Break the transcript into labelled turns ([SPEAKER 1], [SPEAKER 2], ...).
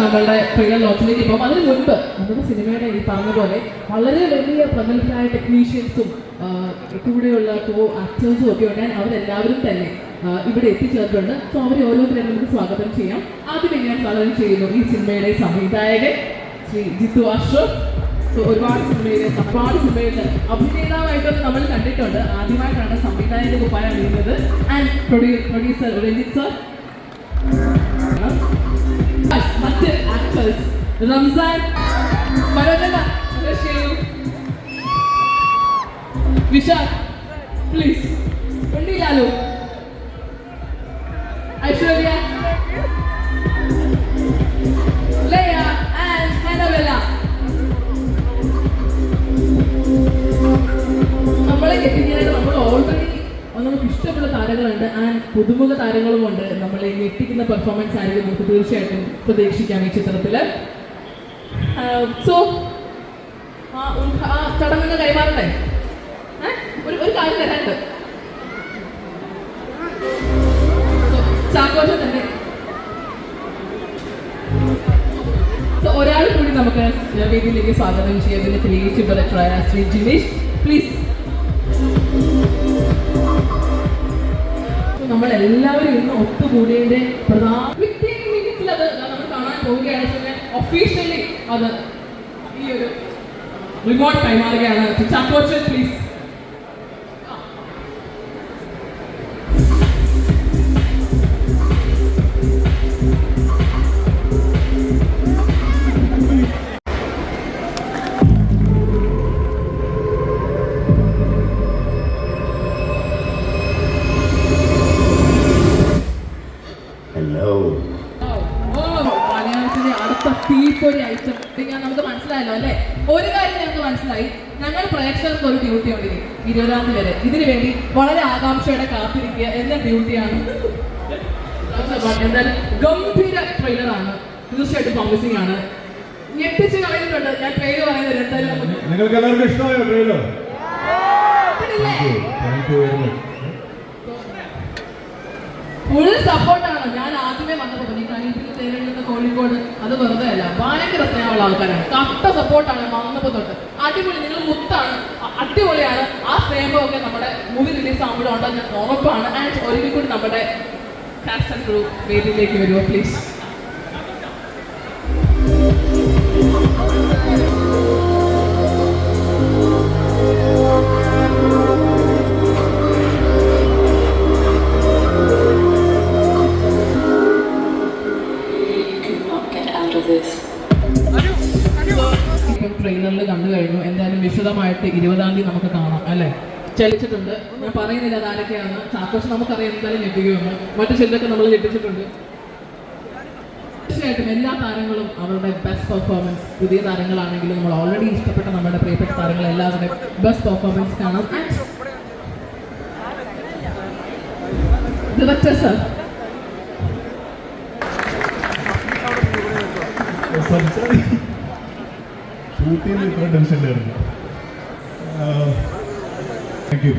[SPEAKER 1] നമ്മളുടെ ട്രെയിലർ ലോഞ്ചിലേക്ക് പോകും. അതിന് മുൻപ് നമ്മുടെ സിനിമയുടെ ഈ പറഞ്ഞതുപോലെ വളരെ വലിയ പ്രഗത്ഭരായ ടെക്നീഷ്യൻസും കൂടെയുള്ള ആക്ടേഴ്സും ഒക്കെ ഉണ്ട്. അവരെല്ലാവരും തന്നെ ഇവിടെ എത്തിച്ചേർന്നിട്ടുണ്ട്. സോ അവരെ ഓരോരുത്തരും നമുക്ക് സ്വാഗതം ചെയ്യാം. ആദ്യം ഞാൻ സ്വാഗതം ചെയ്യുന്നു ഈ സിനിമയുടെ സംവിധായകൻ ശ്രീ ജിത്തു അഷ്റഫ്. ഒരുപാട് സിനിമയിൽ അഭിനേതാവായിട്ടൊക്കെ നമ്മൾ കണ്ടിട്ടുണ്ട്. ആദ്യമായിട്ടാണ് സംവിധായകന്റെ കുപ്പായം അണിയുന്നത്. ആൻഡ് പ്രൊഡ്യൂസർ രഞ്ജിത്ത് സർ, മറ്റ് ആക്ടേഴ്സ് റംസാൻ, മനോജന, വിശാൽ, പ്ലീസ്, ഉണ്ണിലാലു, ഐശ്വര്യ, ലയ ആൻഡ് ഹനബെല്ല. നമ്മളെ എത്തിക്കാനായിട്ട് നമ്മൾ ഓൾറെഡി നമുക്ക് ഇഷ്ടമുള്ള താരങ്ങളുണ്ട് ആൻഡ് പുതുമുഖ താരങ്ങളുമുണ്ട്. നമ്മളെ ഞെട്ടിക്കുന്ന പെർഫോമൻസ് ആയിരിക്കും നമുക്ക് തീർച്ചയായിട്ടും പ്രതീക്ഷിക്കാം ഈ ചിത്രത്തില്. സോ ചടങ്ങ് കൈമാറട്ടെ. ഒരു കാര്യം തരാനുണ്ട്. ചാക്കോച്ചൻ തന്നെ ഒരാൾ കൂടി നമുക്ക് വേദിയിലേക്ക് സ്വാഗതം ചെയ്യുന്നതിന് ക്രിയേറ്റീവ് ഡയറക്ടറായ ശ്രീ ജിനേഷ്, പ്ലീസ്. നമ്മളെല്ലാവരും ഇന്ന് ഒത്തുകൂടിയതിന്റെ പ്രധാന മിനിറ്റ്സിൽ അത് നമ്മൾ കാണാൻ പോവുകയാണ്. ഒഫീഷ്യലി അത് ഈ ഒരു റിമോട്ട് കൈമാറുകയാണ്. ചാക്കോച്ചൻ പ്ലീസ്. തീപ്പൊരി ഐറ്റം നമുക്ക് മനസ്സിലായല്ലോ അല്ലേ? ഒരു കാര്യം ഞങ്ങൾക്ക് മനസ്സിലായി, ഞങ്ങൾ പ്രേക്ഷകർക്ക് ഒരു ഡ്യൂട്ടി ഉണ്ട് 20-ാം തീയതി വരെ. ഇതിനു വേണ്ടി വളരെ ആകാംക്ഷയോടെ കാത്തിരിക്കുക എന്ന ഡ്യൂട്ടിയാണ്. എന്തായാലും ഗംഭീര ട്രെയിലറാണ്, തീർച്ചയായിട്ടും പ്രോമിസിംഗ് ആണ്. ഞെട്ടിച്ച് കളയുന്നുണ്ട്. ഞാൻ പേര് പറയുന്നത് എന്തായാലും
[SPEAKER 2] നിങ്ങൾക്ക് എല്ലാവർക്കും ഇഷ്ടമായോ ട്രെയിലർ?
[SPEAKER 1] ഫുൾ സപ്പോർട്ടാണ്. ഞാൻ ആദ്യമേ വന്നപ്പോൾ ഈ കരിപ്പിൽ തേരുന്ന കോഴിക്കോട് അത് വെറുതെ അല്ല, ഭയങ്കര സ്നേഹമുള്ള ആൾക്കാരാണ്. കട്ട സപ്പോർട്ടാണ് വന്നപ്പോൾ തൊട്ട്. അടിപൊളി, നിങ്ങൾ മുത്താണ്, അടിപൊളിയാണ്. ആ സ്നേഹമൊക്കെ നമ്മുടെ മൂവി റിലീസ് ആകുമ്പോഴും ഉണ്ടെന്ന് ഞാൻ ഉറപ്പാണ്. ആൻഡ് ഒരിക്കൽ കൂടി നമ്മുടെ കാസ്റ്റ് ആൻഡ് ക്രൂ വേദിയിലേക്ക് വരുമോ പ്ലീസ്? ട്രെയിലറിൽ കണ്ടു കഴിഞ്ഞു. എന്തായാലും വിശദമായിട്ട് 20-ാം തീയതി നമുക്ക് കാണാം അല്ലേ? ചലിച്ചിട്ടുണ്ട്. ഞാൻ പറയുന്നില്ല അതാരൊക്കെയാണ്. ചാക്കോച്ച് നമുക്കറിയാം എന്തായാലും ഞെട്ടിക്കുമെന്ന്. മറ്റു ചിലരൊക്കെ നമ്മൾ ഞെട്ടിച്ചിട്ടുണ്ട്. തീർച്ചയായിട്ടും എല്ലാ താരങ്ങളും അവരുടെ ബെസ്റ്റ് പെർഫോമൻസ്, പുതിയ താരങ്ങളാണെങ്കിലും നമ്മൾ ഓൾറെഡി ഇഷ്ടപ്പെട്ട നമ്മുടെ പ്രിയപ്പെട്ട താരങ്ങൾ എല്ലാവരുടെയും ബെസ്റ്റ് പെർഫോമൻസ് കാണാം. ഡയറക്ടർ സർ,
[SPEAKER 2] ഷൂട്ടിൽ ഇത്ര ടെൻഷൻ ഉണ്ടായിരുന്നു. Thank you.